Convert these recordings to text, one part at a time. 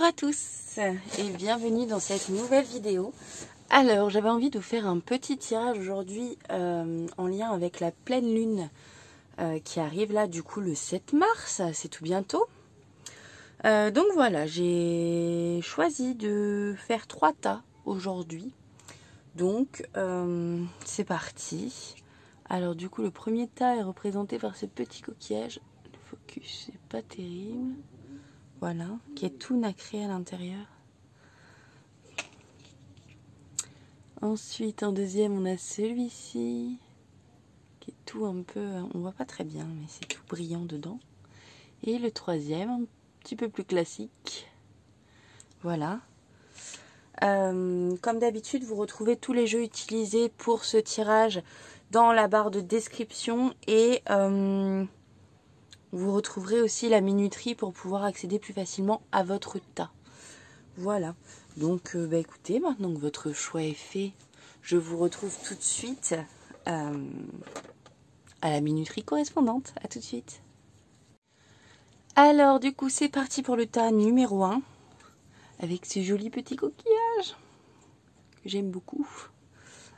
Bonjour à tous et bienvenue dans cette nouvelle vidéo. Alors j'avais envie de faire un petit tirage aujourd'hui en lien avec la pleine lune qui arrive là du coup le 7 mars, c'est tout bientôt. Donc voilà, j'ai choisi de faire 3 tas aujourd'hui. Donc c'est parti. Alors du coup le premier tas est représenté par ce petit coquillage. Le focus c'est pas terrible. Voilà, qui est tout nacré à l'intérieur. Ensuite, en deuxième, on a celui-ci, qui est tout un peu... On voit pas très bien, mais c'est tout brillant dedans. Et le troisième, un petit peu plus classique. Voilà. Comme d'habitude, vous retrouvez tous les jeux utilisés pour ce tirage dans la barre de description. Et... vous retrouverez aussi la minuterie pour pouvoir accéder plus facilement à votre tas. Voilà. Donc, écoutez, maintenant que votre choix est fait, je vous retrouve tout de suite à la minuterie correspondante. À tout de suite. Alors, du coup, c'est parti pour le tas numéro 1. Avec ce joli petit coquillage que j'aime beaucoup.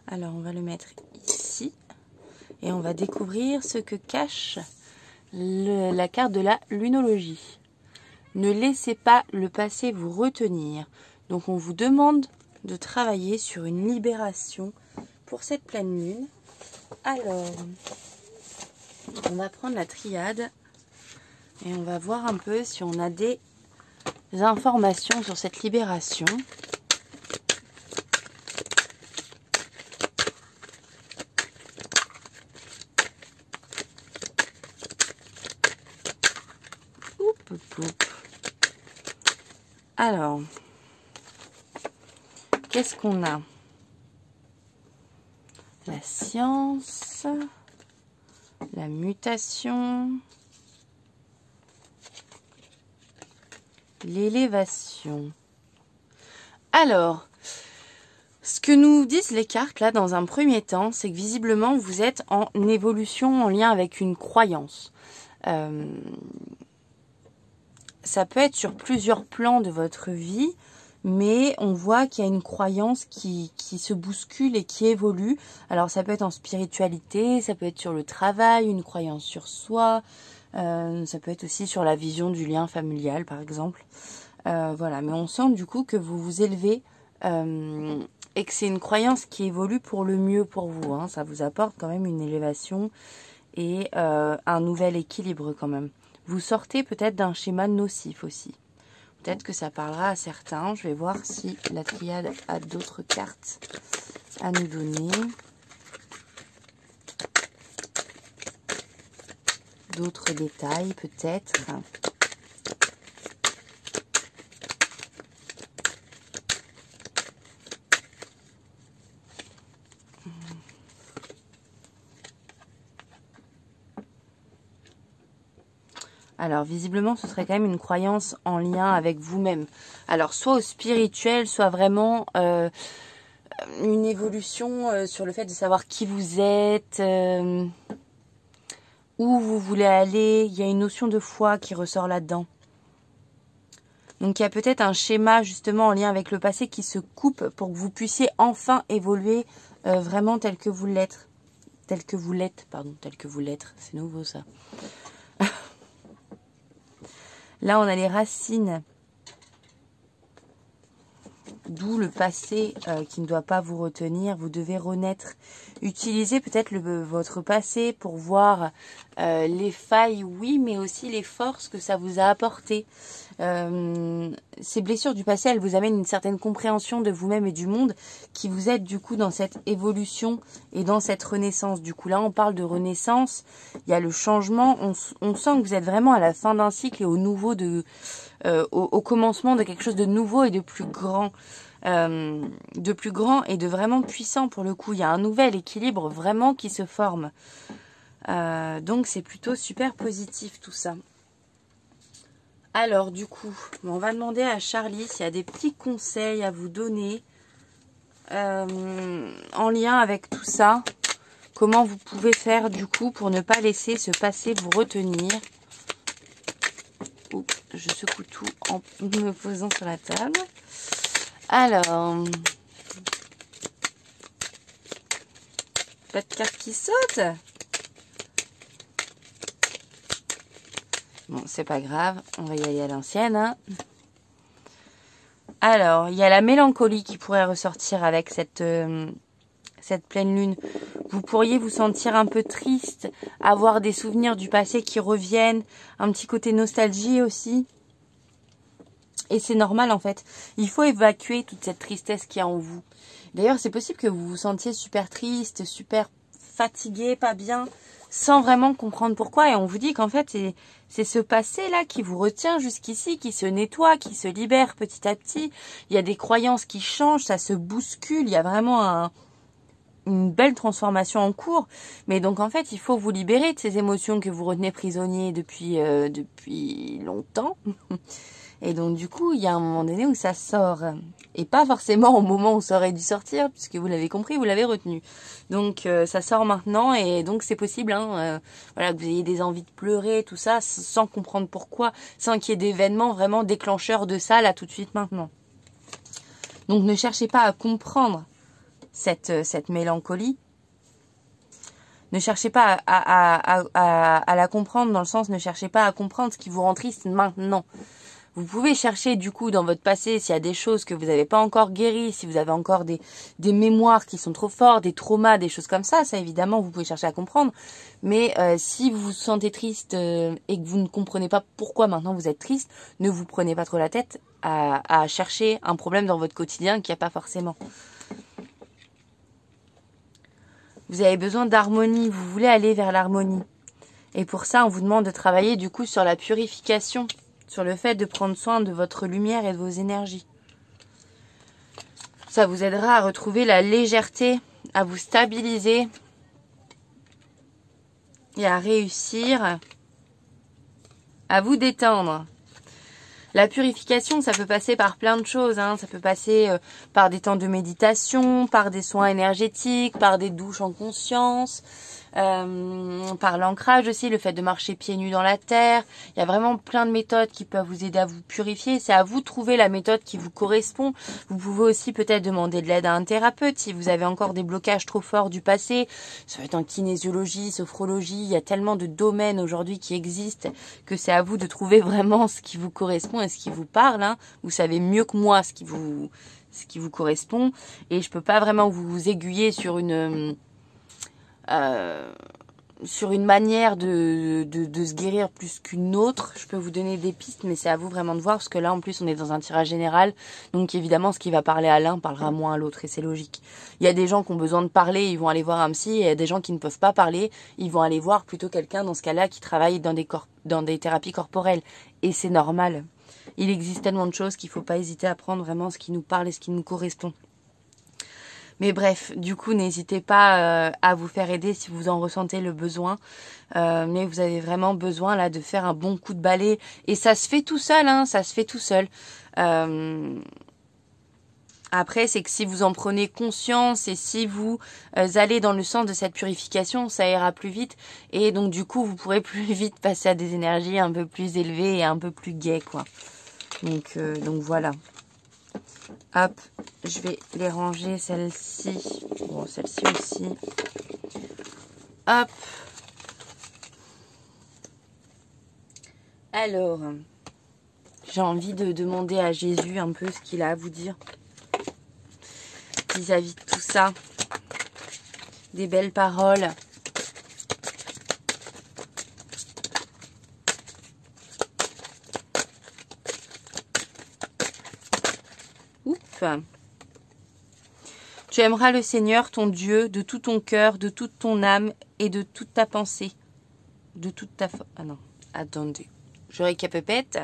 Alors, on va le mettre ici. Et on va découvrir ce que cache la carte de la lunologie. Ne laissez pas le passé vous retenir. Donc on vous demande de travailler sur une libération pour cette pleine lune. Alors, on va prendre la triade et on va voir un peu si on a des informations sur cette libération. Alors, qu'est-ce qu'on a? La science, la mutation, l'élévation. Alors, ce que nous disent les cartes là dans un premier temps, c'est que visiblement vous êtes en évolution en lien avec une croyance. Ça peut être sur plusieurs plans de votre vie, mais on voit qu'il y a une croyance qui se bouscule et qui évolue. Alors ça peut être en spiritualité, ça peut être sur le travail, une croyance sur soi, ça peut être aussi sur la vision du lien familial par exemple. Voilà, mais on sent du coup que vous vous élevez et que c'est une croyance qui évolue pour le mieux pour vous. Hein. Ça vous apporte quand même une élévation et un nouvel équilibre quand même. Vous sortez peut-être d'un schéma nocif aussi. Peut-être que ça parlera à certains. Je vais voir si la triade a d'autres cartes à nous donner. D'autres détails peut-être. Alors, visiblement, ce serait quand même une croyance en lien avec vous-même. Alors, soit au spirituel, soit vraiment une évolution sur le fait de savoir qui vous êtes, où vous voulez aller. Il y a une notion de foi qui ressort là-dedans. Donc, il y a peut-être un schéma, justement, en lien avec le passé qui se coupe pour que vous puissiez enfin évoluer vraiment tel que vous l'êtes. Tel que vous l'êtes, pardon, tel que vous l'êtes. C'est nouveau, ça. Là, on a les racines, d'où le passé qui ne doit pas vous retenir. Vous devez renaître. Utilisez peut-être votre passé pour voir les failles, oui, mais aussi les forces que ça vous a apportées. Ces blessures du passé, elles vous amènent une certaine compréhension de vous-même et du monde qui vous aide du coup dans cette évolution et dans cette renaissance. Du coup, là, on parle de renaissance. Il y a le changement. On sent que vous êtes vraiment à la fin d'un cycle et au nouveau au commencement de quelque chose de nouveau et de plus grand. Et de vraiment puissant pour le coup. Il y a un nouvel équilibre vraiment qui se forme. Donc, c'est plutôt super positif tout ça. Alors, du coup, on va demander à Charlie s'il y a des petits conseils à vous donner en lien avec tout ça. Comment vous pouvez faire, du coup, pour ne pas laisser ce passé vous retenir. Oups. je secoue tout en me posant sur la table. Alors, pas de carte qui saute. Bon, c'est pas grave, on va y aller à l'ancienne. Hein. Alors, il y a la mélancolie qui pourrait ressortir avec cette pleine lune. Vous pourriez vous sentir un peu triste, avoir des souvenirs du passé qui reviennent, un petit côté nostalgie aussi. Et c'est normal en fait. Il faut évacuer toute cette tristesse qu'il y a en vous. D'ailleurs, c'est possible que vous vous sentiez super triste, super fatigué, pas bien, sans vraiment comprendre pourquoi. Et on vous dit qu'en fait, c'est ce passé-là qui vous retient jusqu'ici, qui se nettoie, qui se libère petit à petit. Il y a des croyances qui changent, ça se bouscule. Il y a vraiment une belle transformation en cours. Mais donc, en fait, il faut vous libérer de ces émotions que vous retenez prisonniers depuis longtemps. Et donc, du coup, il y a un moment donné où ça sort. Et pas forcément au moment où ça aurait dû sortir, puisque vous l'avez compris, vous l'avez retenu. Donc, ça sort maintenant. Et donc, c'est possible, voilà, que vous ayez des envies de pleurer, tout ça, sans comprendre pourquoi, sans qu'il y ait d'événements vraiment déclencheurs de ça, là, tout de suite, maintenant. Donc, ne cherchez pas à comprendre cette mélancolie. Ne cherchez pas à la comprendre, dans le sens, ne cherchez pas à comprendre ce qui vous rend triste maintenant. Vous pouvez chercher du coup dans votre passé s'il y a des choses que vous n'avez pas encore guéries, si vous avez encore des mémoires qui sont trop fortes, des traumas, des choses comme ça évidemment vous pouvez chercher à comprendre. Mais si vous vous sentez triste et que vous ne comprenez pas pourquoi maintenant vous êtes triste, ne vous prenez pas trop la tête à chercher un problème dans votre quotidien qu'il n'y a pas forcément. Vous avez besoin d'harmonie, vous voulez aller vers l'harmonie. Et pour ça, on vous demande de travailler du coup sur la purification. Sur le fait de prendre soin de votre lumière et de vos énergies. Ça vous aidera à retrouver la légèreté, à vous stabiliser et à réussir à vous détendre. La purification, ça peut passer par plein de choses. Ça peut passer par des temps de méditation, par des soins énergétiques, par des douches en conscience. Par l'ancrage aussi, le fait de marcher pieds nus dans la terre. Il y a vraiment plein de méthodes qui peuvent vous aider à vous purifier. C'est à vous de trouver la méthode qui vous correspond. Vous pouvez aussi peut-être demander de l'aide à un thérapeute si vous avez encore des blocages trop forts du passé. Ça peut être en kinésiologie, sophrologie. Il y a tellement de domaines aujourd'hui qui existent que c'est à vous de trouver vraiment ce qui vous correspond et ce qui vous parle. Vous savez mieux que moi ce qui vous correspond. Et je peux pas vraiment vous aiguiller sur une manière de se guérir plus qu'une autre. Je peux vous donner des pistes, mais c'est à vous vraiment de voir, parce que là en plus on est dans un tirage général, donc évidemment ce qui va parler à l'un parlera moins à l'autre, et c'est logique. Il y a des gens qui ont besoin de parler, ils vont aller voir un psy, et il y a des gens qui ne peuvent pas parler, ils vont aller voir plutôt quelqu'un dans ce cas-là qui travaille dans des thérapies corporelles, et c'est normal. Il existe tellement de choses qu'il ne faut pas hésiter à prendre vraiment ce qui nous parle et ce qui nous correspond. Mais bref, du coup, n'hésitez pas à vous faire aider si vous en ressentez le besoin. Mais vous avez vraiment besoin là de faire un bon coup de balai. Et ça se fait tout seul, ça se fait tout seul. Après, c'est que si vous en prenez conscience et si vous allez dans le sens de cette purification, ça ira plus vite. Et donc, du coup, vous pourrez plus vite passer à des énergies un peu plus élevées et un peu plus gaies, quoi. Donc voilà. Hop, je vais les ranger, celle-ci. Bon, celle-ci aussi. Hop. Alors, j'ai envie de demander à Jésus un peu ce qu'il a à vous dire vis-à-vis de tout ça. Des belles paroles. Tu aimeras le Seigneur, ton Dieu, de tout ton cœur, de toute ton âme et de toute ta pensée. De toute ta... Ah non, attendez. Je récapépète.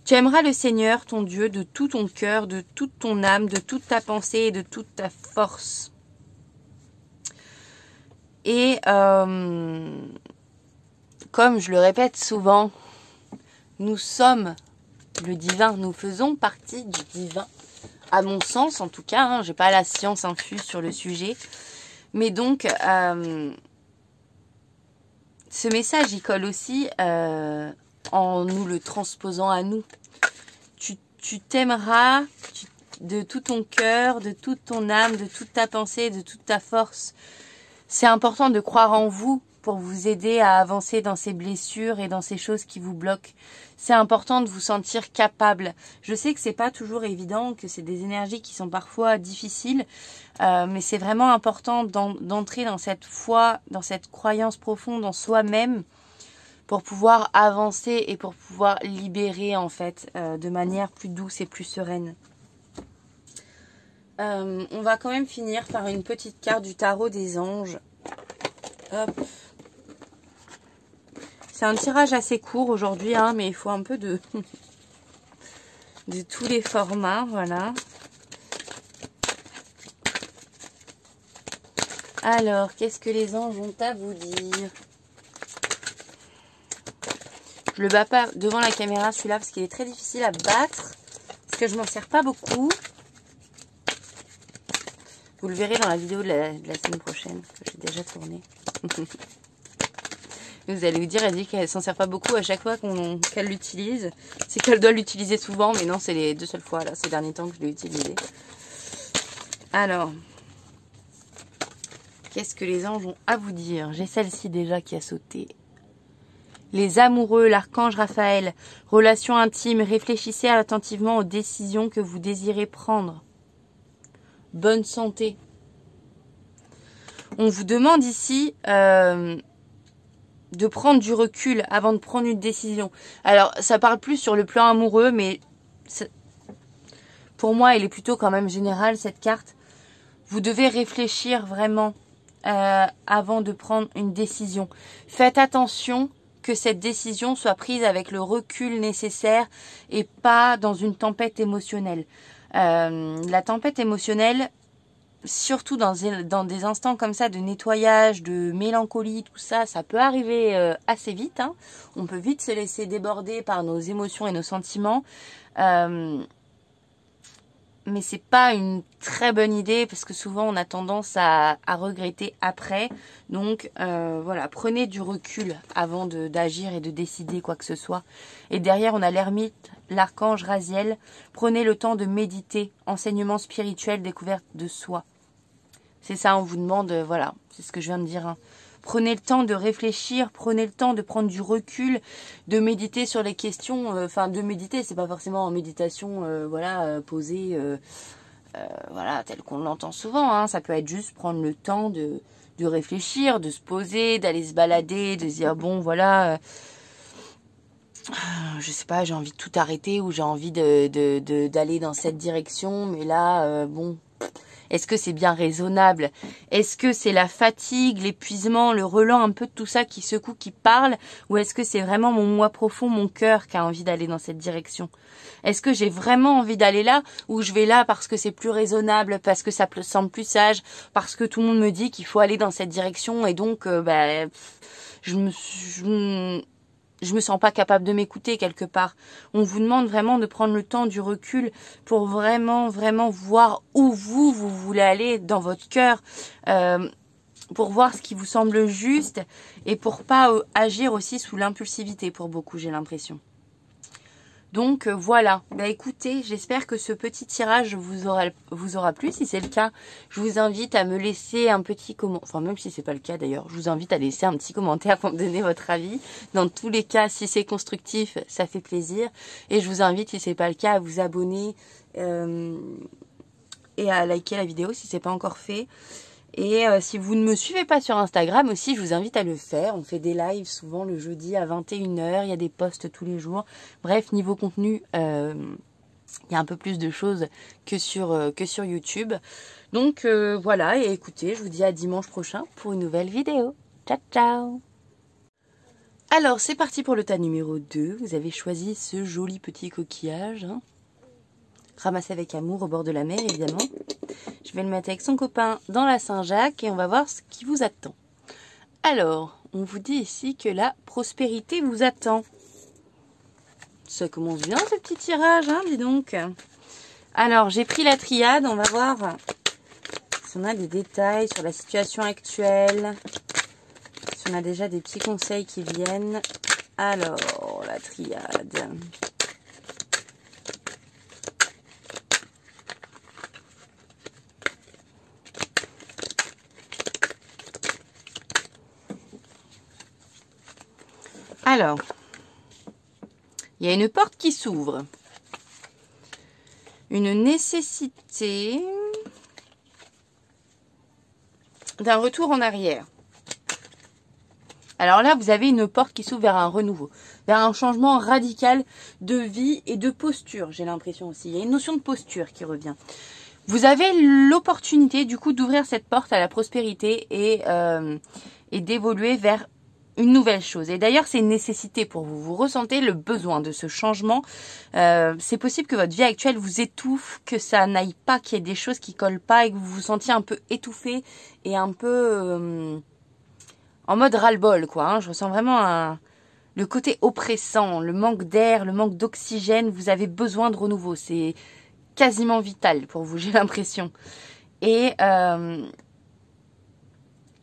Tu aimeras le Seigneur, ton Dieu, de tout ton cœur, de toute ton âme, de toute ta pensée et de toute ta force. Et comme je le répète souvent, nous sommes le divin, nous faisons partie du divin. À mon sens, en tout cas, j'ai pas la science infuse sur le sujet. Mais donc, ce message, il colle aussi en nous le transposant à nous. Tu t'aimeras de tout ton cœur, de toute ton âme, de toute ta pensée, de toute ta force. C'est important de croire en vous pour vous aider à avancer dans ces blessures et dans ces choses qui vous bloquent. C'est important de vous sentir capable. Je sais que c'est pas toujours évident, que c'est des énergies qui sont parfois difficiles, mais c'est vraiment important d'entrer dans cette foi, dans cette croyance profonde en soi-même pour pouvoir avancer et pour pouvoir libérer en fait de manière plus douce et plus sereine. On va quand même finir par une petite carte du tarot des anges. Hop. C'est un tirage assez court aujourd'hui, hein, mais il faut un peu de tous les formats, voilà. Alors, qu'est-ce que les anges ont à vous dire? Je le bats pas devant la caméra celui-là parce qu'il est très difficile à battre, parce que je m'en sers pas beaucoup. Vous le verrez dans la vidéo de la semaine prochaine, que j'ai déjà tournée. Vous allez vous dire, elle dit qu'elle s'en sert pas beaucoup à chaque fois qu'elle l'utilise. C'est qu'elle doit l'utiliser souvent, mais non, c'est les 2 seules fois, là, ces derniers temps que je l'ai utilisé. Alors, qu'est-ce que les anges ont à vous dire? J'ai celle-ci déjà qui a sauté. Les amoureux, l'archange Raphaël, relations intimes, réfléchissez attentivement aux décisions que vous désirez prendre. Bonne santé. On vous demande ici de prendre du recul avant de prendre une décision. Alors, ça parle plus sur le plan amoureux, mais pour moi, elle est plutôt quand même générale, cette carte. Vous devez réfléchir vraiment avant de prendre une décision. Faites attention que cette décision soit prise avec le recul nécessaire et pas dans une tempête émotionnelle. La tempête émotionnelle, surtout dans des instants comme ça de nettoyage, de mélancolie, tout ça, ça peut arriver assez vite. Hein. On peut vite se laisser déborder par nos émotions et nos sentiments. Mais c'est pas une très bonne idée parce que souvent on a tendance à regretter après. Donc voilà, prenez du recul avant d'agir et de décider quoi que ce soit. Et derrière on a l'ermite, l'archange Raziel. Prenez le temps de méditer, enseignement spirituel, découverte de soi. C'est ça, on vous demande, voilà, c'est ce que je viens de dire. Hein. Prenez le temps de réfléchir, prenez le temps de prendre du recul, de méditer sur les questions. Enfin, de méditer, c'est pas forcément en méditation, voilà, posée, voilà, telle qu'on l'entend souvent. Hein. Ça peut être juste prendre le temps de réfléchir, de se poser, d'aller se balader, de se dire, bon, voilà, je sais pas, j'ai envie de tout arrêter ou j'ai envie d'aller dans cette direction, mais là, bon... Est-ce que c'est bien raisonnable? Est-ce que c'est la fatigue, l'épuisement, le relent, un peu de tout ça qui secoue, qui parle? Ou est-ce que c'est vraiment mon moi profond, mon cœur qui a envie d'aller dans cette direction? Est-ce que j'ai vraiment envie d'aller là? Ou je vais là parce que c'est plus raisonnable, parce que ça semble plus sage, parce que tout le monde me dit qu'il faut aller dans cette direction et donc je me sens pas capable de m'écouter quelque part. On vous demande vraiment de prendre le temps du recul pour vraiment, vraiment voir où vous voulez aller dans votre cœur, pour voir ce qui vous semble juste et pour pas agir aussi sous l'impulsivité pour beaucoup, j'ai l'impression. Donc voilà, écoutez, j'espère que ce petit tirage vous aura plu. Si c'est le cas, je vous invite à me laisser un petit commentaire. Enfin, même si c'est pas le cas d'ailleurs, je vous invite à laisser un petit commentaire pour me donner votre avis. Dans tous les cas, si c'est constructif, ça fait plaisir. Et je vous invite, si c'est pas le cas, à vous abonner et à liker la vidéo si c'est pas encore fait. Et si vous ne me suivez pas sur Instagram aussi, je vous invite à le faire. On fait des lives souvent le jeudi à 21 h. Il y a des posts tous les jours. Bref, niveau contenu, il y a un peu plus de choses que sur YouTube. Donc voilà, et écoutez, je vous dis à dimanche prochain pour une nouvelle vidéo. Ciao, ciao! Alors, c'est parti pour le tas numéro 2. Vous avez choisi ce joli petit coquillage. Hein. Ramassé avec amour au bord de la mer, évidemment. Je vais le mettre avec son copain dans la Saint-Jacques et on va voir ce qui vous attend. Alors, on vous dit ici que la prospérité vous attend. Ça commence bien ce petit tirage, hein, dis donc. Alors, j'ai pris la triade, on va voir si on a des détails sur la situation actuelle. Si on a déjà des petits conseils qui viennent. Alors, la triade. Alors, il y a une porte qui s'ouvre. Une nécessité d'un retour en arrière. Alors là, vous avez une porte qui s'ouvre vers un renouveau, vers un changement radical de vie et de posture, j'ai l'impression aussi. Il y a une notion de posture qui revient. Vous avez l'opportunité, du coup, d'ouvrir cette porte à la prospérité et d'évoluer vers une nouvelle chose. Et d'ailleurs, c'est une nécessité pour vous. Vous ressentez le besoin de ce changement. C'est possible que votre vie actuelle vous étouffe, que ça n'aille pas, qu'il y ait des choses qui collent pas et que vous vous sentiez un peu étouffé et un peu en mode ras-le-bol, quoi. Hein. Je ressens vraiment le côté oppressant, le manque d'air, le manque d'oxygène. Vous avez besoin de renouveau. C'est quasiment vital pour vous, j'ai l'impression. Et il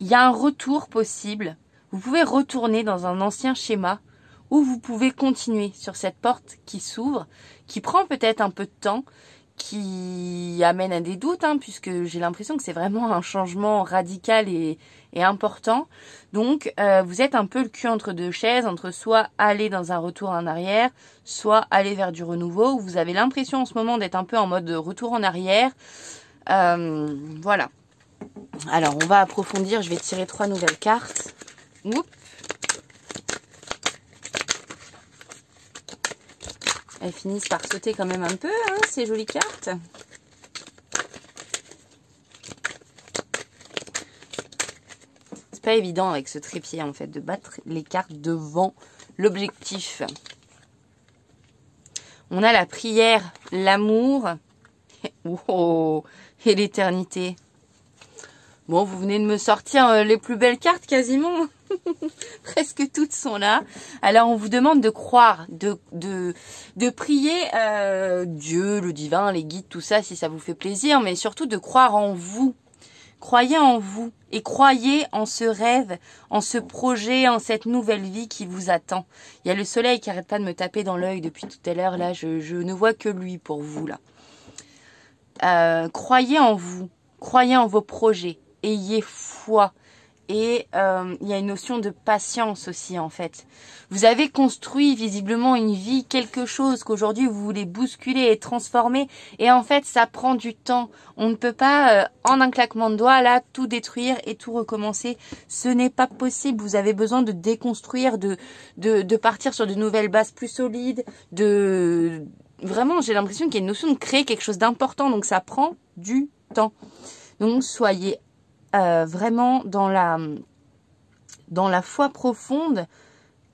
y a un retour possible. Vous pouvez retourner dans un ancien schéma ou vous pouvez continuer sur cette porte qui s'ouvre, qui prend peut-être un peu de temps, qui amène à des doutes, hein, puisque j'ai l'impression que c'est vraiment un changement radical et important. Donc, vous êtes un peu le cul entre deux chaises, entre soit aller dans un retour en arrière, soit aller vers du renouveau. Vous avez l'impression en ce moment d'être un peu en mode retour en arrière. Voilà. Alors, on va approfondir. Je vais tirer 3 nouvelles cartes. Oups. Elles finissent par sauter quand même un peu, hein, ces jolies cartes. C'est pas évident avec ce trépied, en fait, de battre les cartes devant l'objectif. On a la prière, l'amour oh, et l'éternité. Bon, vous venez de me sortir les plus belles cartes quasiment. Presque toutes sont là. Alors, on vous demande de croire, de prier Dieu, le divin, les guides, tout ça, si ça vous fait plaisir, mais surtout de croire en vous. Croyez en vous et croyez en ce rêve, en ce projet, en cette nouvelle vie qui vous attend. Il y a le soleil qui n'arrête pas de me taper dans l'œil depuis tout à l'heure. Là, je ne vois que lui pour vous. Là. Croyez en vous, croyez en vos projets. Ayez foi. Et il y a une notion de patience aussi, en fait. Vous avez construit visiblement une vie, quelque chose qu'aujourd'hui vous voulez bousculer et transformer. Et en fait, ça prend du temps. On ne peut pas, en un claquement de doigts, là, tout détruire et tout recommencer. Ce n'est pas possible. Vous avez besoin de déconstruire, de partir sur de nouvelles bases plus solides. Vraiment, j'ai l'impression qu'il y a une notion de créer quelque chose d'important. Donc, ça prend du temps. Donc, soyez vraiment dans la foi profonde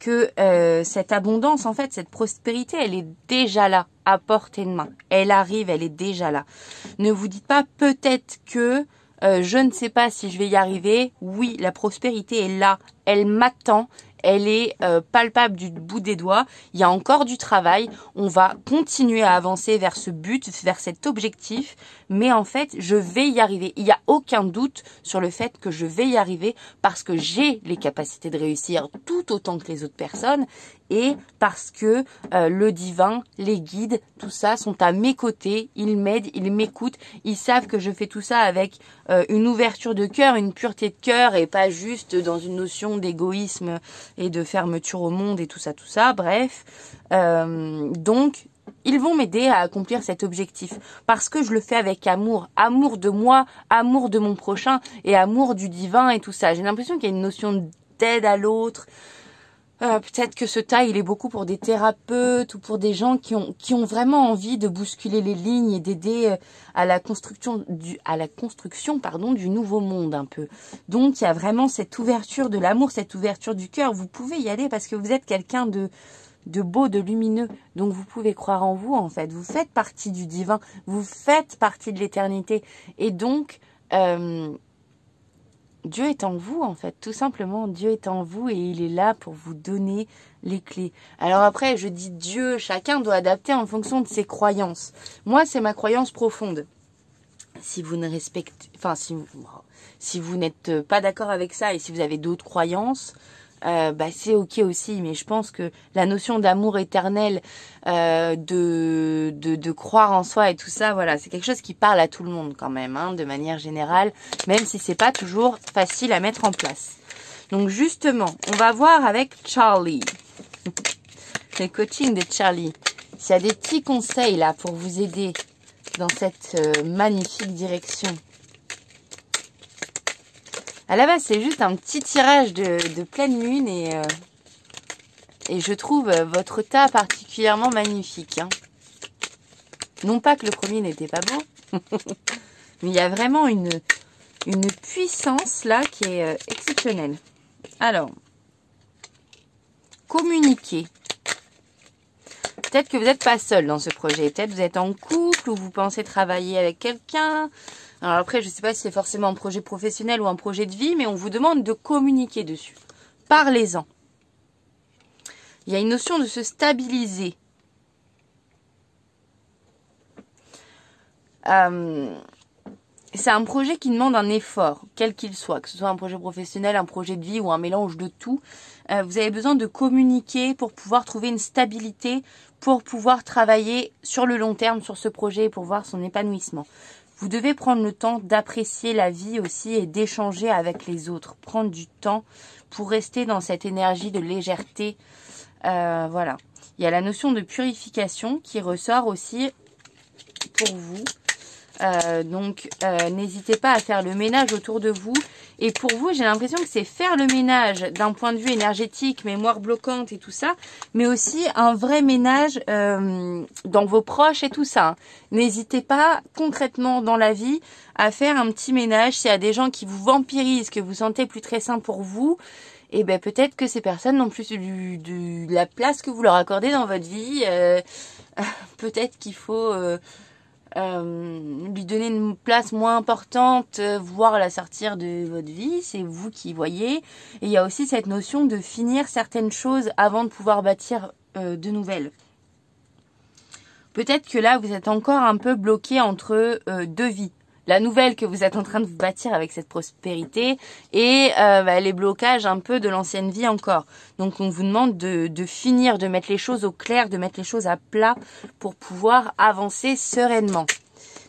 que cette abondance, en fait, cette prospérité, elle est déjà là, à portée de main. Elle arrive, elle est déjà là. Ne vous dites pas peut-être que je ne sais pas si je vais y arriver. Oui, la prospérité est là, elle m'attend. Elle est palpable du bout des doigts. Il y a encore du travail. On va continuer à avancer vers ce but, vers cet objectif. Mais en fait, je vais y arriver. Il n'y a aucun doute sur le fait que je vais y arriver parce que j'ai les capacités de réussir tout autant que les autres personnes. Et parce que le divin, les guides, tout ça sont à mes côtés. Ils m'aident, ils m'écoutent. Ils savent que je fais tout ça avec une ouverture de cœur, une pureté de cœur et pas juste dans une notion d'égoïsme et de fermeture au monde et tout ça. Bref, donc ils vont m'aider à accomplir cet objectif parce que je le fais avec amour. Amour de moi, amour de mon prochain et amour du divin et tout ça. J'ai l'impression qu'il y a une notion d'aide à l'autre. Peut-être que ce tas, il est beaucoup pour des thérapeutes ou pour des gens qui ont vraiment envie de bousculer les lignes et d'aider à la construction du nouveau monde un peu. Donc, il y a vraiment cette ouverture de l'amour, cette ouverture du cœur. Vous pouvez y aller parce que vous êtes quelqu'un de beau, de lumineux. Donc, vous pouvez croire en vous, en fait. Vous faites partie du divin. Vous faites partie de l'éternité. Et donc, Dieu est en vous, en fait. Tout simplement, Dieu est en vous et il est là pour vous donner les clés. Alors après, je dis Dieu, chacun doit adapter en fonction de ses croyances. Moi, c'est ma croyance profonde. Si vous ne respectez... Enfin, si vous n'êtes pas d'accord avec ça et si vous avez d'autres croyances, c'est ok aussi. Mais je pense que la notion d'amour éternel, de croire en soi et tout ça, voilà, c'est quelque chose qui parle à tout le monde quand même, hein, de manière générale, même si c'est pas toujours facile à mettre en place. Donc justement, on va voir avec Charlie, le coaching de Charlie, s'il y a des petits conseils là pour vous aider dans cette magnifique direction. À la base, c'est juste un petit tirage de pleine lune et je trouve votre tas particulièrement magnifique. Hein. Non pas que le premier n'était pas beau, mais il y a vraiment une puissance là qui est exceptionnelle. Alors, communiquer. Peut-être que vous n'êtes pas seul dans ce projet. Peut-être que vous êtes en couple ou vous pensez travailler avec quelqu'un. Alors après, je ne sais pas si c'est forcément un projet professionnel ou un projet de vie, mais on vous demande de communiquer dessus. Parlez-en. Il y a une notion de se stabiliser. C'est un projet qui demande un effort, quel qu'il soit, que ce soit un projet professionnel, un projet de vie ou un mélange de tout. Vous avez besoin de communiquer pour pouvoir trouver une stabilité, pour pouvoir travailler sur le long terme sur ce projet et pour voir son épanouissement. Vous devez prendre le temps d'apprécier la vie aussi et d'échanger avec les autres. Prendre du temps pour rester dans cette énergie de légèreté. Voilà. Il y a la notion de purification qui ressort aussi pour vous. Donc, n'hésitez pas à faire le ménage autour de vous. Et pour vous, j'ai l'impression que c'est faire le ménage d'un point de vue énergétique, mémoire bloquante et tout ça, mais aussi un vrai ménage dans vos proches et tout ça. N'hésitez pas concrètement dans la vie à faire un petit ménage. S'il y a des gens qui vous vampirisent, que vous sentez plus très sain pour vous, et ben peut-être que ces personnes n'ont plus de la place que vous leur accordez dans votre vie. Peut-être qu'il faut... lui donner une place moins importante, voire la sortir de votre vie, c'est vous qui voyez. Et il y a aussi cette notion de finir certaines choses avant de pouvoir bâtir de nouvelles. Peut-être que là, vous êtes encore un peu bloqué entre deux vies. La nouvelle que vous êtes en train de vous bâtir avec cette prospérité et les blocages un peu de l'ancienne vie encore. Donc on vous demande de finir, de mettre les choses au clair, de mettre les choses à plat pour pouvoir avancer sereinement.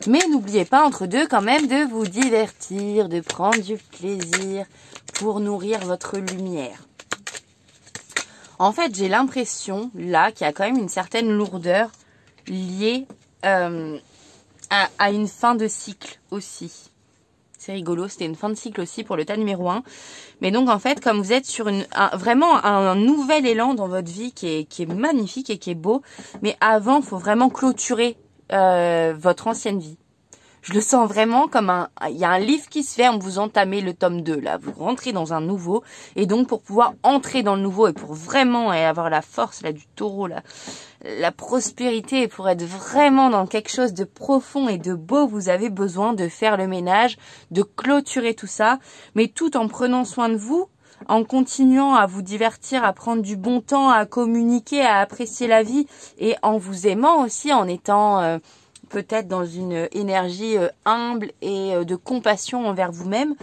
Mais n'oubliez pas entre deux quand même de vous divertir, de prendre du plaisir pour nourrir votre lumière. En fait, j'ai l'impression là qu'il y a quand même une certaine lourdeur liée à une fin de cycle aussi. C'est rigolo, c'était une fin de cycle aussi pour le tas numéro 1. Mais donc en fait, comme vous êtes sur vraiment un nouvel élan dans votre vie qui est magnifique et qui est beau, mais avant, il faut vraiment clôturer votre ancienne vie. Je le sens vraiment comme il y a un livre qui se ferme, vous entamez le tome 2 là, vous rentrez dans un nouveau. Et donc pour pouvoir entrer dans le nouveau et pour vraiment avoir la force là du taureau là, la prospérité et pour être vraiment dans quelque chose de profond et de beau, vous avez besoin de faire le ménage, de clôturer tout ça, mais tout en prenant soin de vous, en continuant à vous divertir, à prendre du bon temps, à communiquer, à apprécier la vie et en vous aimant aussi, en étant peut-être dans une énergie humble et de compassion envers vous-même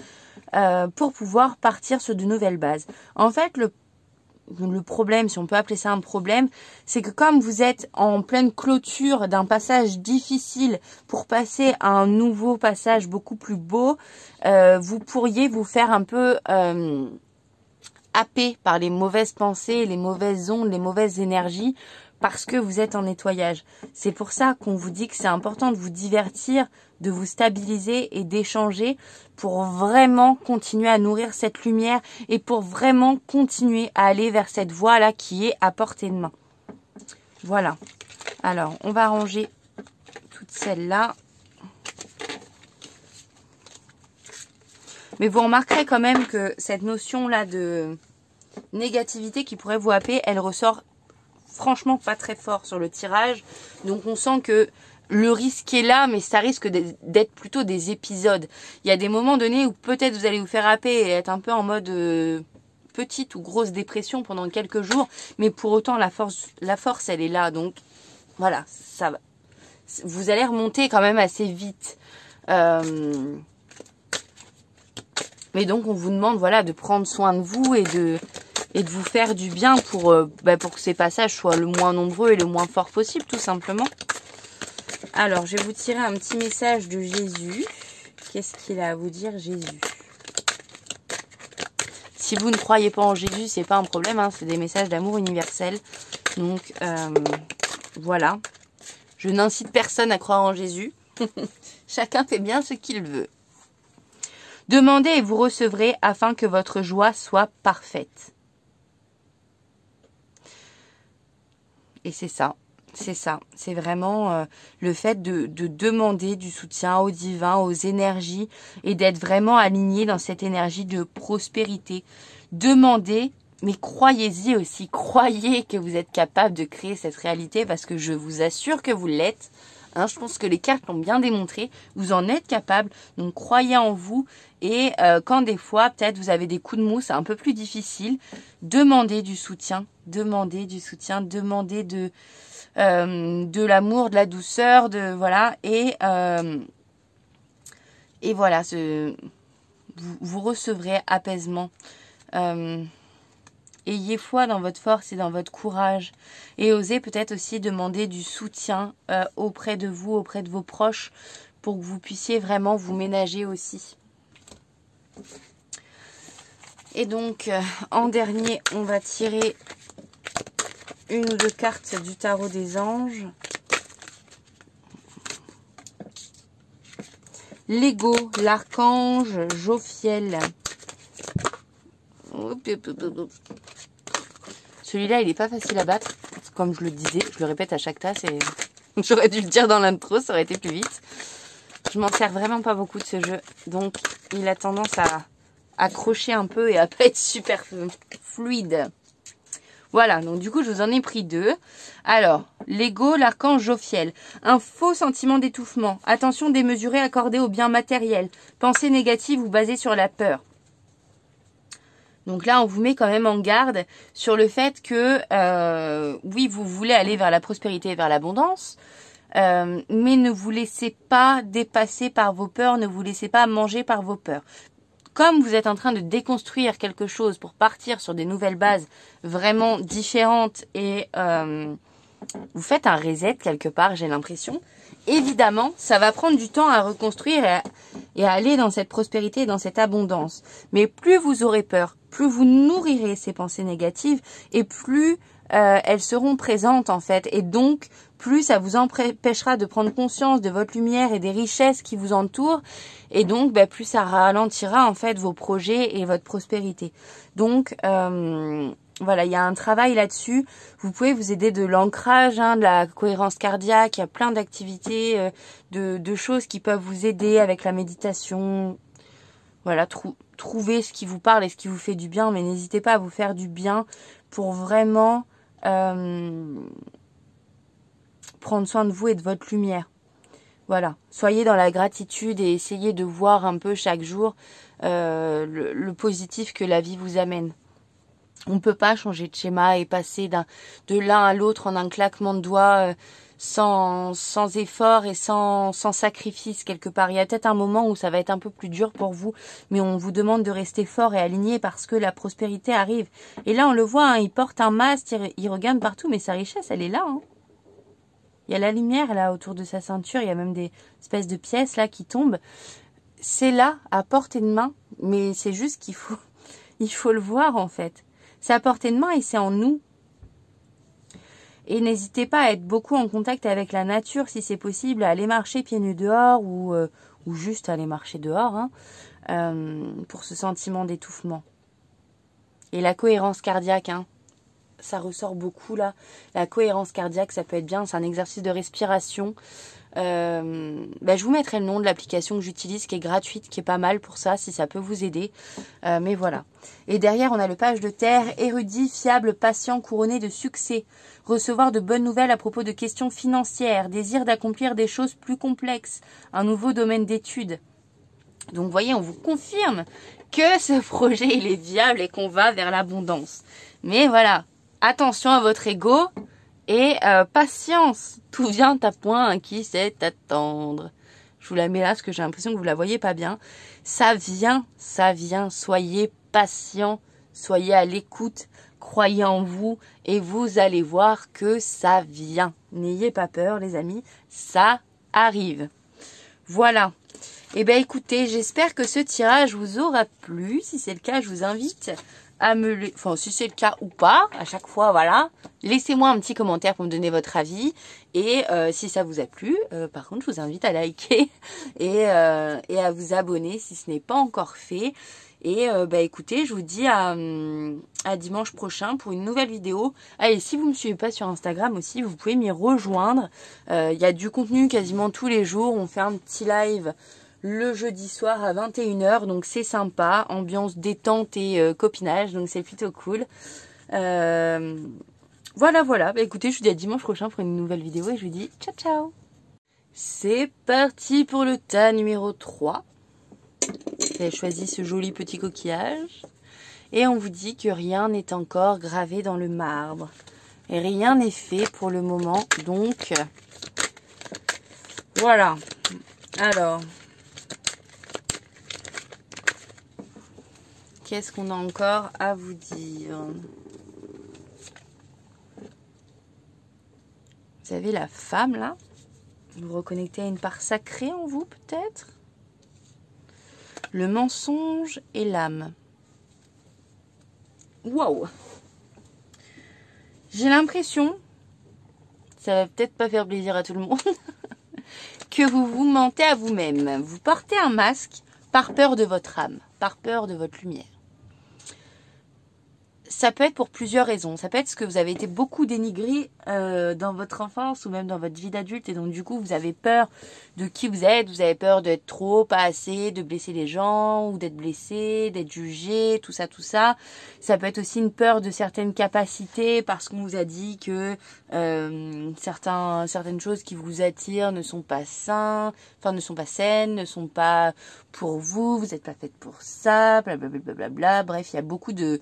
pour pouvoir partir sur de nouvelles bases. En fait, le problème, si on peut appeler ça un problème, c'est que comme vous êtes en pleine clôture d'un passage difficile pour passer à un nouveau passage beaucoup plus beau, vous pourriez vous faire un peu happer par les mauvaises pensées, les mauvaises ondes, les mauvaises énergies, parce que vous êtes en nettoyage. C'est pour ça qu'on vous dit que c'est important de vous divertir, de vous stabiliser et d'échanger pour vraiment continuer à nourrir cette lumière et pour vraiment continuer à aller vers cette voie-là qui est à portée de main. Voilà. Alors, on va ranger toutes celles-là. Mais vous remarquerez quand même que cette notion-là de négativité qui pourrait vous happer, elle ressort franchement pas très fort sur le tirage. Donc on sent que le risque est là, mais ça risque d'être plutôt des épisodes. Il y a des moments donnés où peut-être vous allez vous faire happer et être un peu en mode petite ou grosse dépression pendant quelques jours, mais pour autant la force elle est là. Donc voilà, ça va. Vous allez remonter quand même assez vite. Mais donc on vous demande voilà de prendre soin de vous et et de vous faire du bien pour que ces passages soient le moins nombreux et le moins forts possible, tout simplement. Alors, je vais vous tirer un petit message de Jésus. Qu'est-ce qu'il a à vous dire, Jésus? Si vous ne croyez pas en Jésus, c'est pas un problème, hein, c'est des messages d'amour universel. Donc, voilà. Je n'incite personne à croire en Jésus. Chacun fait bien ce qu'il veut. Demandez et vous recevrez afin que votre joie soit parfaite. Et c'est ça. C'est ça. C'est vraiment le fait de demander du soutien au divin, aux énergies et d'être vraiment aligné dans cette énergie de prospérité. Demandez, mais croyez-y aussi. Croyez que vous êtes capable de créer cette réalité parce que je vous assure que vous l'êtes. Hein, je pense que les cartes l'ont bien démontré. Vous en êtes capable. Donc, croyez en vous. Et quand des fois, peut-être, vous avez des coups de mou, c'est un peu plus difficile. Demandez du soutien. Demandez du soutien. Demandez de l'amour, de la douceur. Voilà. Et voilà. Vous recevrez apaisement. Ayez foi dans votre force et dans votre courage. Et osez peut-être aussi demander du soutien auprès de vous, auprès de vos proches, pour que vous puissiez vraiment vous ménager aussi. Et donc, en dernier, on va tirer une ou deux cartes du tarot des anges. L'ego, l'archange Jophiel. Celui-là, il n'est pas facile à battre. Comme je le disais, je le répète à chaque tasse. Et j'aurais dû le dire dans l'intro, ça aurait été plus vite. Je m'en sers vraiment pas beaucoup de ce jeu. Donc, il a tendance à accrocher un peu et à pas être super fluide. Voilà, donc du coup, je vous en ai pris deux. Alors, l'ego, l'archange Jophiel. Un faux sentiment d'étouffement. Attention démesurée accordée aux biens matériels. Pensée négative ou basée sur la peur. Donc là, on vous met quand même en garde sur le fait que, oui, vous voulez aller vers la prospérité et vers l'abondance, mais ne vous laissez pas dépasser par vos peurs, ne vous laissez pas manger par vos peurs. Comme vous êtes en train de déconstruire quelque chose pour partir sur des nouvelles bases vraiment différentes et vous faites un reset quelque part, j'ai l'impression. Évidemment, ça va prendre du temps à reconstruire et à aller dans cette prospérité et dans cette abondance. Mais plus vous aurez peur, plus vous nourrirez ces pensées négatives et plus elles seront présentes en fait. Et donc, plus ça vous empêchera de prendre conscience de votre lumière et des richesses qui vous entourent. Et donc, plus ça ralentira en fait vos projets et votre prospérité. Donc, voilà, il y a un travail là-dessus. Vous pouvez vous aider de l'ancrage, de la cohérence cardiaque. Il y a plein d'activités, de choses qui peuvent vous aider avec la méditation. Voilà, trouvez ce qui vous parle et ce qui vous fait du bien. Mais n'hésitez pas à vous faire du bien pour vraiment prendre soin de vous et de votre lumière. Voilà, soyez dans la gratitude et essayez de voir un peu chaque jour le positif que la vie vous amène. On ne peut pas changer de schéma et passer de l'un à l'autre en un claquement de doigts sans effort et sans sacrifice quelque part. Il y a peut-être un moment où ça va être un peu plus dur pour vous, mais on vous demande de rester fort et aligné parce que la prospérité arrive. Et là, on le voit, il porte un masque, il regarde partout, mais sa richesse, elle est là. Il y a la lumière là autour de sa ceinture, il y a même des espèces de pièces là qui tombent. C'est là, à portée de main, mais c'est juste qu'il faut le voir en fait. C'est à portée de main et c'est en nous. Et n'hésitez pas à être beaucoup en contact avec la nature si c'est possible, à aller marcher pieds nus dehors ou juste aller marcher dehors pour ce sentiment d'étouffement. Et la cohérence cardiaque, ça ressort beaucoup là. La cohérence cardiaque, ça peut être bien, c'est un exercice de respiration. Je vous mettrai le nom de l'application que j'utilise qui est gratuite, qui est pas mal pour ça si ça peut vous aider, mais voilà. Et derrière on a le page de terre, érudit, fiable, patient, couronné de succès, recevoir de bonnes nouvelles à propos de questions financières, désir d'accomplir des choses plus complexes, un nouveau domaine d'études. Donc vous voyez, on vous confirme que ce projet il est viable et qu'on va vers l'abondance. Mais voilà, attention à votre ego. Et patience, tout vient à point qui sait attendre. Je vous la mets là parce que j'ai l'impression que vous la voyez pas bien. Ça vient, soyez patient, soyez à l'écoute, croyez en vous et vous allez voir que ça vient. N'ayez pas peur les amis, ça arrive. Voilà. Eh bien écoutez, j'espère que ce tirage vous aura plu. Si c'est le cas, je vous invite à me le... Enfin, si c'est le cas ou pas, à chaque fois, voilà. Laissez-moi un petit commentaire pour me donner votre avis. Et si ça vous a plu, par contre, je vous invite à liker et à vous abonner si ce n'est pas encore fait. Et écoutez, je vous dis à dimanche prochain pour une nouvelle vidéo. Ah, et si vous ne me suivez pas sur Instagram aussi, vous pouvez m'y rejoindre. Il y a du contenu quasiment tous les jours. On fait un petit live le jeudi soir à 21 h. Donc c'est sympa. Ambiance détente et copinage. Donc c'est plutôt cool. Voilà. Écoutez, je vous dis à dimanche prochain pour une nouvelle vidéo. Et je vous dis ciao ciao. C'est parti pour le tas numéro 3. Vous avez choisi ce joli petit coquillage. Et on vous dit que rien n'est encore gravé dans le marbre. Et rien n'est fait pour le moment. Donc, voilà. Alors, qu'est-ce qu'on a encore à vous dire? Vous avez la femme, là. Vous vous reconnectez à une part sacrée en vous, peut-être? Le mensonge et l'âme. Waouh! J'ai l'impression, ça va peut-être pas faire plaisir à tout le monde, que vous vous mentez à vous-même. Vous portez un masque par peur de votre âme, par peur de votre lumière. Ça peut être pour plusieurs raisons. Ça peut être parce que vous avez été beaucoup dénigré dans votre enfance ou même dans votre vie d'adulte. Et donc du coup, vous avez peur de qui vous êtes. Vous avez peur d'être trop, pas assez, de blesser les gens ou d'être blessé, d'être jugé, tout ça, tout ça. Ça peut être aussi une peur de certaines capacités parce qu'on vous a dit que certaines choses qui vous attirent ne sont pas saines, ne sont pas saines, ne sont pas pour vous. Vous n'êtes pas faite pour ça, blablabla. Bref, il y a beaucoup de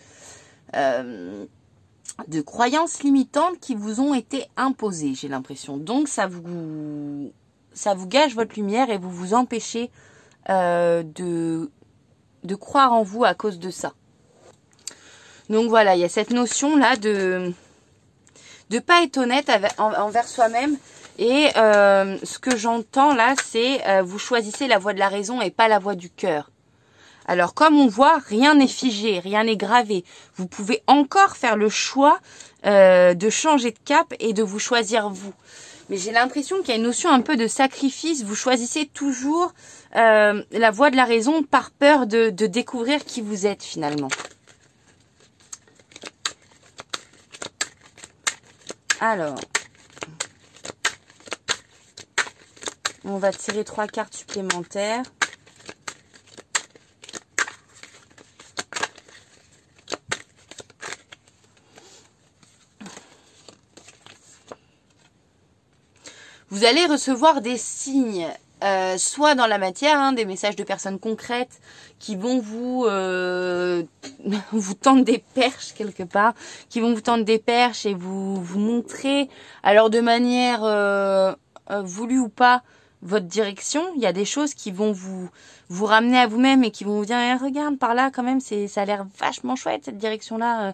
croyances limitantes qui vous ont été imposées, j'ai l'impression. Donc ça vous gâche votre lumière et vous vous empêchez de croire en vous à cause de ça. Donc voilà, il y a cette notion là de pas être honnête envers soi-même. Et ce que j'entends là, c'est vous choisissez la voie de la raison et pas la voie du cœur. Alors, comme on voit, rien n'est figé, rien n'est gravé. Vous pouvez encore faire le choix de changer de cap et de vous choisir vous. Mais j'ai l'impression qu'il y a une notion un peu de sacrifice. Vous choisissez toujours la voie de la raison par peur de découvrir qui vous êtes finalement. Alors, on va tirer 3 cartes supplémentaires. Vous allez recevoir des signes, soit dans la matière, des messages de personnes concrètes qui vont vous tendre des perches quelque part, qui vont vous tendre des perches et vous montrer, alors de manière voulue ou pas, votre direction. Il y a des choses qui vont vous ramener à vous-même et qui vont vous dire regarde par là quand même, ça a l'air vachement chouette cette direction-là.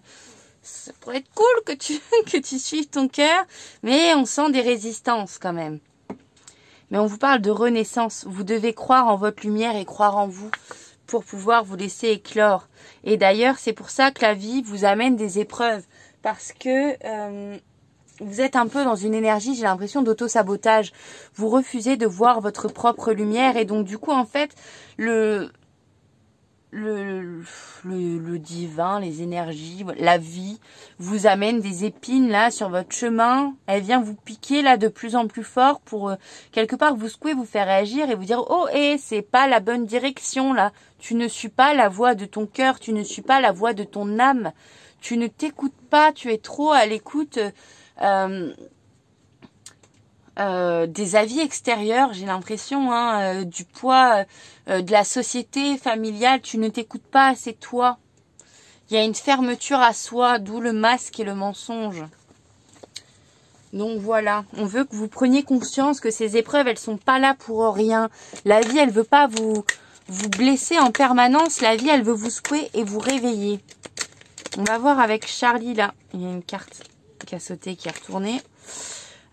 Ça pourrait être cool que tu suives ton cœur, mais on sent des résistances quand même. Mais on vous parle de renaissance. Vous devez croire en votre lumière et croire en vous pour pouvoir vous laisser éclore. Et d'ailleurs, c'est pour ça que la vie vous amène des épreuves. Parce que vous êtes un peu dans une énergie, j'ai l'impression, d'auto-sabotage. Vous refusez de voir votre propre lumière. Et donc, du coup, en fait, le divin, les énergies, la vie vous amène des épines là sur votre chemin. Elle vient vous piquer là de plus en plus fort pour quelque part vous secouer, vous faire réagir et vous dire oh c'est pas la bonne direction là. Tu ne suis pas la voix de ton cœur, tu ne suis pas la voix de ton âme. Tu ne t'écoutes pas, tu es trop à l'écoute des avis extérieurs, j'ai l'impression, du poids de la société familiale. Tu ne t'écoutes pas assez toi. Il y a une fermeture à soi, d'où le masque et le mensonge. Donc voilà, on veut que vous preniez conscience que ces épreuves, elles sont pas là pour rien. La vie, elle veut pas vous blesser en permanence. La vie, elle veut vous secouer et vous réveiller. On va voir avec Charlie là. Il y a une carte qui a sauté, qui est retournée.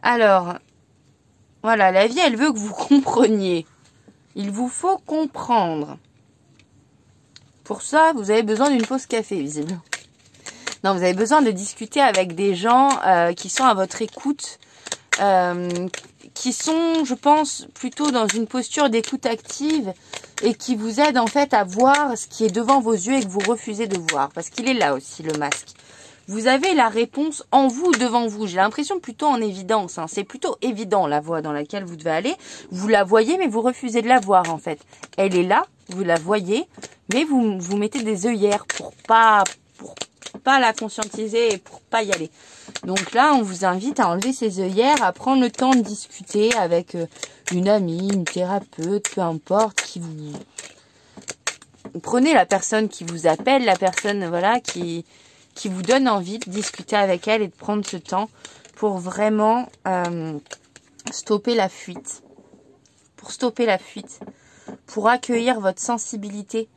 Alors, voilà, la vie, elle veut que vous compreniez. Il vous faut comprendre. Pour ça, vous avez besoin d'une pause café, visiblement. Non, vous avez besoin de discuter avec des gens qui sont à votre écoute, qui sont, je pense, plutôt dans une posture d'écoute active et qui vous aident en fait à voir ce qui est devant vos yeux et que vous refusez de voir. Parce qu'il est là aussi, le masque. Vous avez la réponse en vous, devant vous. J'ai l'impression plutôt en évidence. Hein. C'est plutôt évident la voie dans laquelle vous devez aller. Vous la voyez, mais vous refusez de la voir en fait. Elle est là, vous la voyez, mais vous mettez des œillères pour pas la conscientiser et pour pas y aller. Donc là, on vous invite à enlever ces œillères, à prendre le temps de discuter avec une amie, une thérapeute, peu importe, qui vous... Prenez la personne qui vous appelle, la personne voilà qui vous donne envie de discuter avec elle et de prendre ce temps pour vraiment stopper la fuite. Pour stopper la fuite. Pour accueillir votre sensibilité.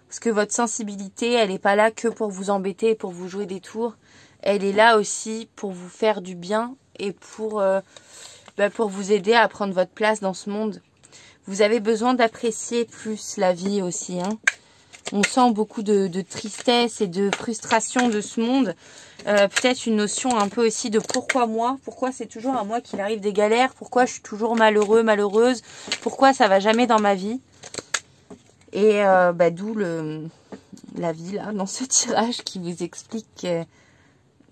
Parce que votre sensibilité, elle n'est pas là que pour vous embêter et pour vous jouer des tours. Elle est là aussi pour vous faire du bien et pour vous aider à prendre votre place dans ce monde. Vous avez besoin d'apprécier plus la vie aussi. Hein. On sent beaucoup de tristesse et de frustration de ce monde. Peut-être une notion un peu aussi de pourquoi moi. Pourquoi c'est toujours à moi qu'il arrive des galères. Pourquoi je suis toujours malheureux, malheureuse. Pourquoi ça va jamais dans ma vie. Et d'où la vie là, dans ce tirage qui vous explique que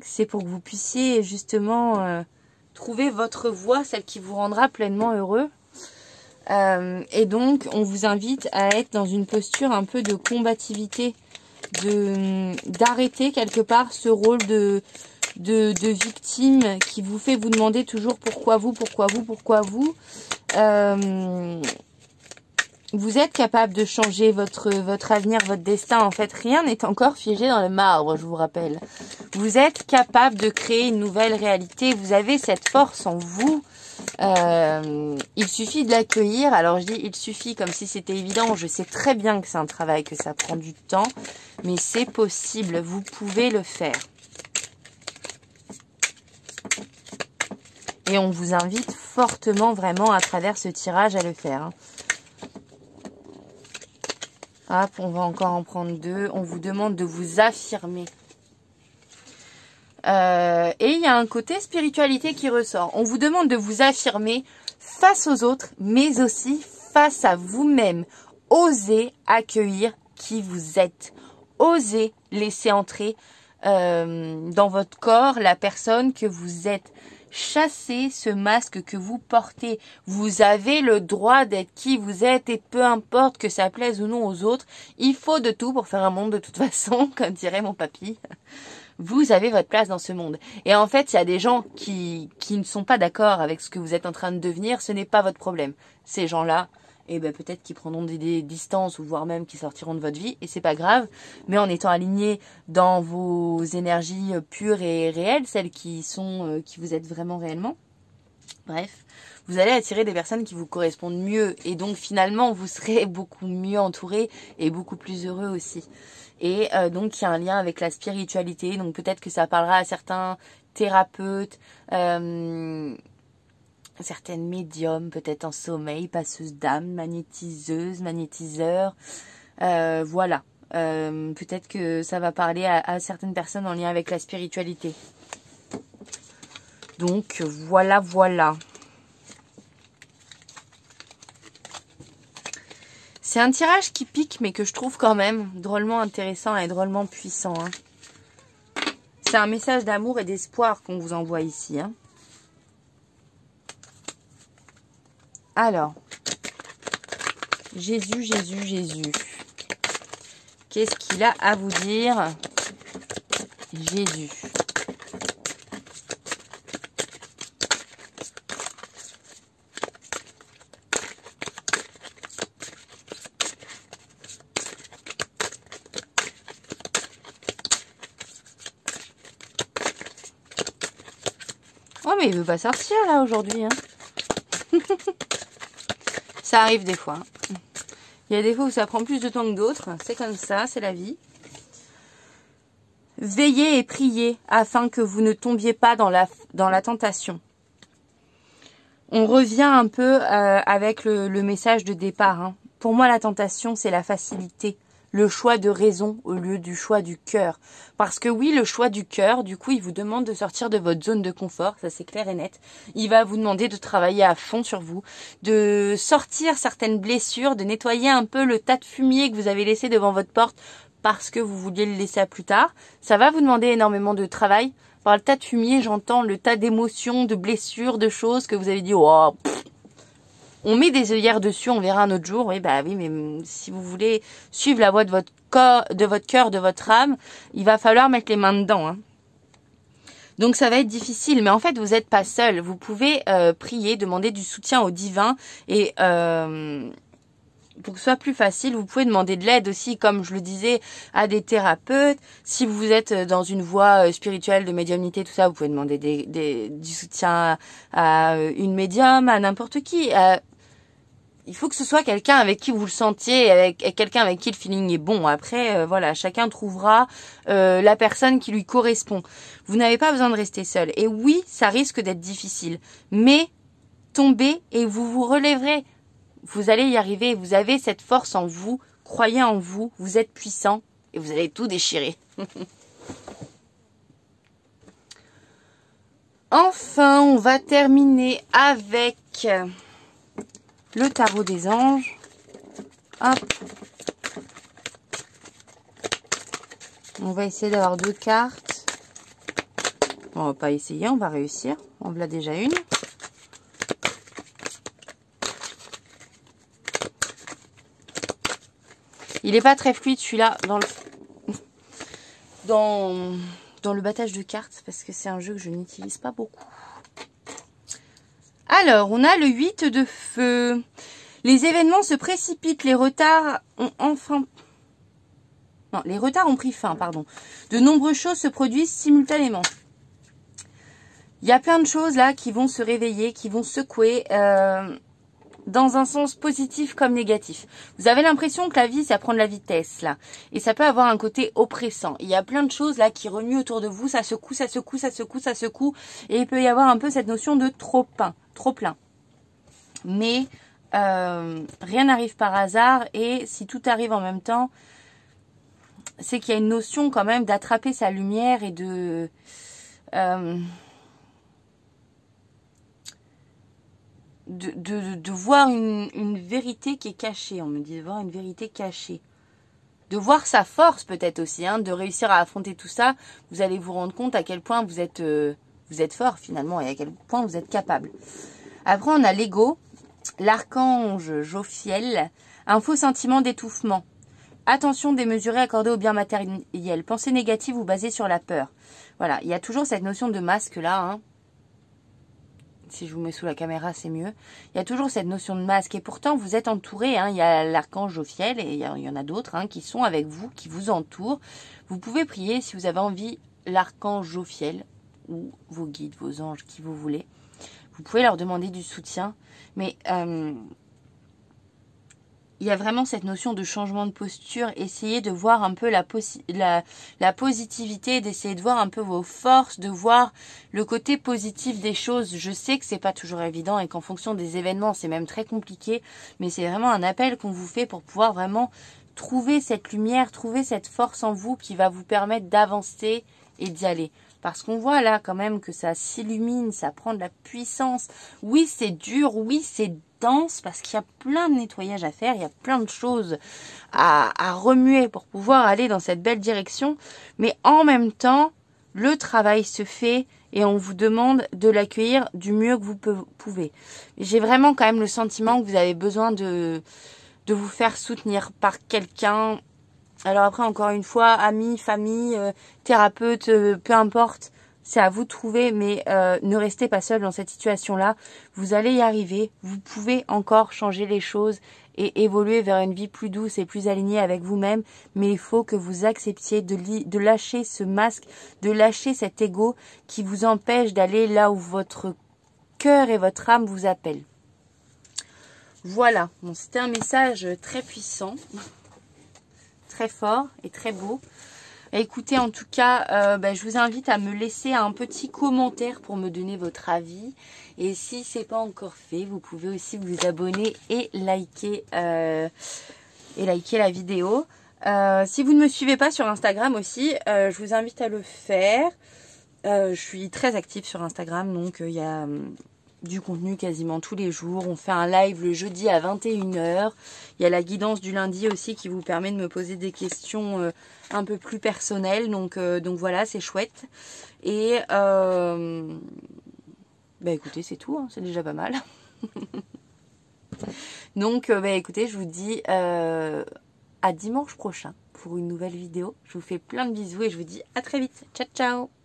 c'est pour que vous puissiez justement trouver votre voie, celle qui vous rendra pleinement heureux. Et donc, on vous invite à être dans une posture un peu de combativité, d'arrêter quelque part ce rôle de victime qui vous fait vous demander toujours pourquoi vous, pourquoi vous, pourquoi vous. Vous êtes capable de changer votre avenir, votre destin. En fait, rien n'est encore figé dans le marbre, je vous rappelle. Vous êtes capable de créer une nouvelle réalité. Vous avez cette force en vous. Il suffit de l'accueillir. Alors, je dis il suffit comme si c'était évident. Je sais très bien que c'est un travail, que ça prend du temps. Mais c'est possible. Vous pouvez le faire. Et on vous invite fortement, vraiment, à travers ce tirage, à le faire. Hein. Hop, on va encore en prendre deux. On vous demande de vous affirmer. Et il y a un côté spiritualité qui ressort. On vous demande de vous affirmer face aux autres, mais aussi face à vous-même. Osez accueillir qui vous êtes. Osez laisser entrer dans votre corps la personne que vous êtes. Chassez ce masque que vous portez. Vous avez le droit d'être qui vous êtes et peu importe que ça plaise ou non aux autres. Il faut de tout pour faire un monde de toute façon, comme dirait mon papy. Vous avez votre place dans ce monde. Et en fait, il y a des gens qui ne sont pas d'accord avec ce que vous êtes en train de devenir. Ce n'est pas votre problème. Ces gens-là, peut-être qu'ils prendront des distances ou voire même qu'ils sortiront de votre vie. Et c'est pas grave. Mais en étant alignés dans vos énergies pures et réelles, celles qui vous êtes vraiment réellement. Bref, vous allez attirer des personnes qui vous correspondent mieux. Et donc finalement, vous serez beaucoup mieux entouré et beaucoup plus heureux aussi. Et donc, il y a un lien avec la spiritualité. Donc, peut-être que ça parlera à certains thérapeutes, certaines médiums, peut-être en sommeil, passeuses d'âme, magnétiseuses, magnétiseurs. Voilà. Peut-être que ça va parler à certaines personnes en lien avec la spiritualité. Donc, voilà, voilà. C'est un tirage qui pique, mais que je trouve quand même drôlement intéressant et drôlement puissant. Hein. C'est un message d'amour et d'espoir qu'on vous envoie ici. Hein. Alors, Jésus, Jésus, Jésus. Qu'est-ce qu'il a à vous dire, Jésus? Oh, mais il veut pas sortir, là, aujourd'hui. Hein. Ça arrive des fois. Il y a des fois où ça prend plus de temps que d'autres. C'est comme ça, c'est la vie. Veillez et priez afin que vous ne tombiez pas dans la tentation. On revient un peu avec le message de départ. Hein. Pour moi, la tentation, c'est la facilité. Le choix de raison au lieu du choix du cœur. Parce que oui, le choix du cœur, du coup, il vous demande de sortir de votre zone de confort, ça c'est clair et net. Il va vous demander de travailler à fond sur vous, de sortir certaines blessures, de nettoyer un peu le tas de fumier que vous avez laissé devant votre porte parce que vous vouliez le laisser à plus tard. Ça va vous demander énormément de travail. Par le tas de fumier, j'entends le tas d'émotions, de blessures, de choses que vous avez dit, oh, pff. On met des œillères dessus, on verra un autre jour. Oui, bah oui, mais si vous voulez suivre la voie de votre corps, de votre âme, il va falloir mettre les mains dedans. Hein. Donc ça va être difficile, mais en fait vous n'êtes pas seul. Vous pouvez prier, demander du soutien au divin et pour que ce soit plus facile, vous pouvez demander de l'aide aussi, comme je le disais, à des thérapeutes. Si vous êtes dans une voie spirituelle de médiumnité, tout ça, vous pouvez demander du soutien à une médium, à n'importe qui. Il faut que ce soit quelqu'un avec qui vous le sentiez, avec quelqu'un avec qui le feeling est bon. Après, voilà, chacun trouvera la personne qui lui correspond. Vous n'avez pas besoin de rester seul. Et oui, ça risque d'être difficile. Mais tombez et vous vous relèverez. Vous allez y arriver. Vous avez cette force en vous. Croyez en vous. Vous êtes puissant et vous allez tout déchirer. Enfin, on va terminer avec le tarot des anges. Hop. On va essayer d'avoir 2 cartes. On va pas essayer, on va réussir. On en a déjà une. Il n'est pas très fluide celui-là dans le battage de cartes parce que c'est un jeu que je n'utilise pas beaucoup. Alors, on a le 8 de feu. Les événements se précipitent, les retards ont les retards ont pris fin, pardon. De nombreuses choses se produisent simultanément. Il y a plein de choses là qui vont se réveiller, qui vont secouer dans un sens positif comme négatif. Vous avez l'impression que la vie, ça prend de la vitesse là. Et ça peut avoir un côté oppressant. Il y a plein de choses là qui remuent autour de vous, ça secoue, ça secoue, ça secoue, ça secoue. Et il peut y avoir un peu cette notion de trop plein. Mais rien n'arrive par hasard et si tout arrive en même temps, c'est qu'il y a une notion quand même d'attraper sa lumière et de voir une vérité qui est cachée. On me dit de voir une vérité cachée. De voir sa force peut-être aussi, hein, de réussir à affronter tout ça. Vous allez vous rendre compte à quel point vous êtes fort finalement et à quel point vous êtes capable. Après, on a l'ego, l'archange Jophiel, un faux sentiment d'étouffement. Attention démesurée accordée au bien matériel. Pensée négative ou basée sur la peur. Voilà, il y a toujours cette notion de masque là. Hein. Si je vous mets sous la caméra, c'est mieux. Il y a toujours cette notion de masque. Et pourtant, vous êtes entouré. Hein. Il y a l'archange Jophiel et il y en a d'autres hein, qui sont avec vous, qui vous entourent. Vous pouvez prier si vous avez envie l'archange Jophiel ou vos guides, vos anges, qui vous voulez. Vous pouvez leur demander du soutien. Mais il y a vraiment cette notion de changement de posture. Essayez de voir un peu la positivité, d'essayer de voir un peu vos forces, de voir le côté positif des choses. Je sais que c'est pas toujours évident et qu'en fonction des événements, c'est même très compliqué. Mais c'est vraiment un appel qu'on vous fait pour pouvoir vraiment trouver cette lumière, trouver cette force en vous qui va vous permettre d'avancer et d'y aller. Parce qu'on voit là quand même que ça s'illumine, ça prend de la puissance. Oui, c'est dur, oui, c'est dense parce qu'il y a plein de nettoyage à faire, il y a plein de choses à remuer pour pouvoir aller dans cette belle direction. Mais en même temps, le travail se fait et on vous demande de l'accueillir du mieux que vous pouvez. J'ai vraiment quand même le sentiment que vous avez besoin de vous faire soutenir par quelqu'un. Alors après, encore une fois, amis, famille, thérapeute, peu importe, c'est à vous de trouver, mais ne restez pas seul dans cette situation-là. Vous allez y arriver, vous pouvez encore changer les choses et évoluer vers une vie plus douce et plus alignée avec vous-même, mais il faut que vous acceptiez de lâcher ce masque, de lâcher cet ego qui vous empêche d'aller là où votre cœur et votre âme vous appellent. Voilà, bon, c'était un message très puissant. Très fort et très beau. Écoutez, en tout cas, je vous invite à me laisser un petit commentaire pour me donner votre avis. Et si ce n'est pas encore fait, vous pouvez aussi vous abonner et liker la vidéo. Si vous ne me suivez pas sur Instagram aussi, je vous invite à le faire. Je suis très active sur Instagram, donc il y a du contenu quasiment tous les jours. On fait un live le jeudi à 21 h. Il y a la guidance du lundi aussi qui vous permet de me poser des questions un peu plus personnelles. Donc voilà, c'est chouette. Et écoutez, c'est tout, hein, c'est déjà pas mal. Donc écoutez, je vous dis à dimanche prochain pour une nouvelle vidéo. Je vous fais plein de bisous et je vous dis à très vite. Ciao, ciao!